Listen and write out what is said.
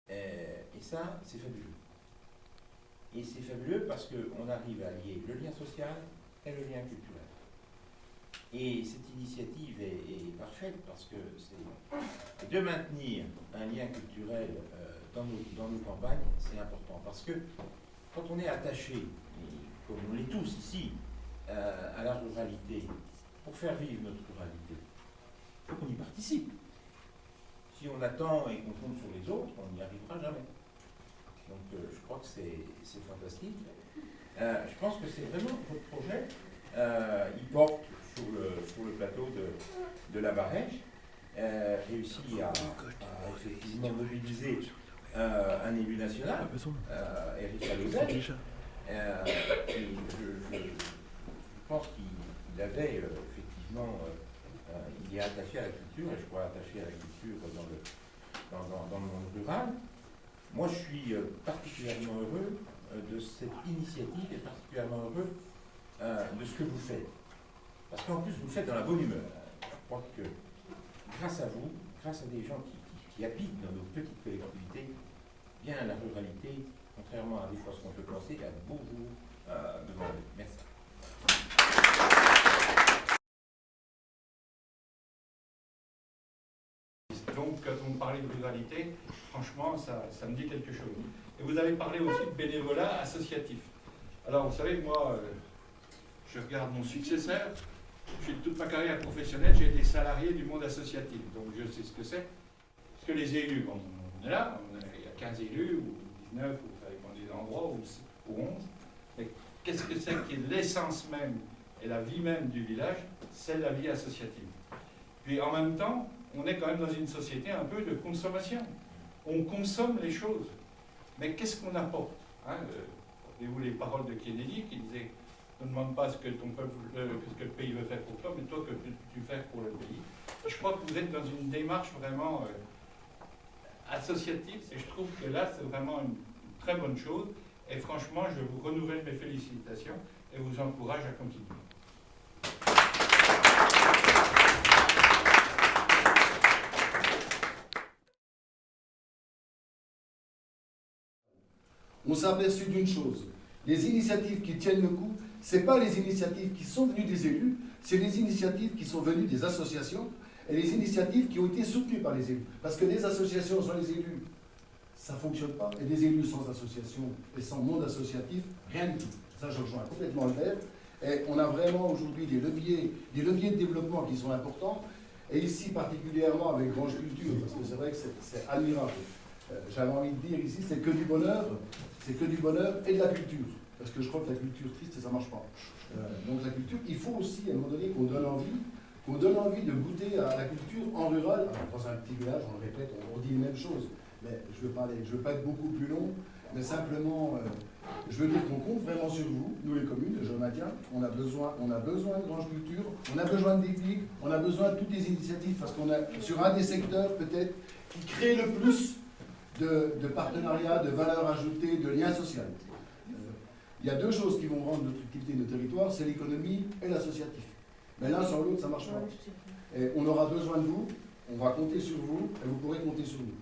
Et ça, c'est fabuleux. Et c'est fabuleux parce qu'on arrive à lier le lien social et le lien culturel. Et cette initiative est parfaite parce que c'est de maintenir un lien culturel dans nos campagnes, c'est important. Parce que quand on est attaché, et comme on l'est tous ici, à la ruralité, pour faire vivre notre ruralité, il faut qu'on y participe. Si on attend et qu'on compte sur les autres, on n'y arrivera jamais. Donc je crois que c'est fantastique. Je pense que c'est vraiment votre projet. Il porte sur le plateau de la Barège, réussi à effectivement mobiliser un élu national, Éric Alauzet. Et je pense qu'il avait effectivement, il est attaché à la culture, et je crois attaché à la culture dans le monde rural. Moi, je suis particulièrement heureux de cette initiative et particulièrement heureux de ce que vous faites. Parce qu'en plus, vous le faites dans la bonne humeur. Je crois que grâce à vous, grâce à des gens qui habitent dans nos petites collectivités, bien la ruralité, contrairement à des fois ce qu'on peut penser, a beaucoup demandé. Merci. Donc, quand on parlait de ruralité, franchement, ça me dit quelque chose. Et vous avez parlé aussi de bénévolat associatif. Alors, vous savez, moi, je regarde mon successeur. Toute ma carrière professionnelle, j'ai été salarié du monde associatif. Donc, je sais ce que c'est. Parce que les élus, bon, on est là, il y a 15 élus, ou 19, ou ça dépend des endroits, ou 11. Mais qu'est-ce que c'est qui est l'essence même et la vie même du village? C'est la vie associative. Puis, en même temps, on est quand même dans une société un peu de consommation. On consomme les choses. Mais qu'est-ce qu'on apporte, hein? Rappelez-vous les paroles de Kennedy qui disait « Ne demande pas ce que ton peuple, ce que le pays veut faire pour toi, mais toi, que peux-tu faire pour le pays ?» Je crois que vous êtes dans une démarche vraiment associative, et je trouve que là, c'est vraiment une très bonne chose. Et franchement, je vous renouvelle mes félicitations et vous encourage à continuer. On s'est aperçu d'une chose, les initiatives qui tiennent le coup, ce n'est pas les initiatives qui sont venues des élus, c'est les initiatives qui sont venues des associations et les initiatives qui ont été soutenues par les élus. Parce que les associations sans les élus, ça ne fonctionne pas. Et des élus sans association et sans monde associatif, rien du tout. Ça, je rejoins complètement le maire. Et on a vraiment aujourd'hui des leviers de développement qui sont importants. Et ici, particulièrement avec Grange Culture, parce que c'est vrai que c'est admirable. J'avais envie de dire ici, c'est que du bonheur et de la culture. Parce que je crois que la culture triste, ça ne marche pas. Donc la culture, il faut aussi, à un moment donné, qu'on donne envie de goûter à la culture en rural. Alors, dans un petit village, on le répète, on dit les mêmes choses. Mais je ne veux pas être beaucoup plus long, mais simplement, je veux dire qu'on compte vraiment sur vous, nous les communes, je maintiens. On a besoin de Grange Culture, on a besoin de déclic, on a besoin de toutes les initiatives, parce qu'on a, sur un des secteurs peut-être, qui crée le plus de partenariats, de valeur ajoutée, de liens sociaux. Il y a deux choses qui vont rendre notre activité de territoire, c'est l'économie et l'associatif. Mais l'un sans l'autre, ça ne marche pas. Et on aura besoin de vous, on va compter sur vous, et vous pourrez compter sur nous.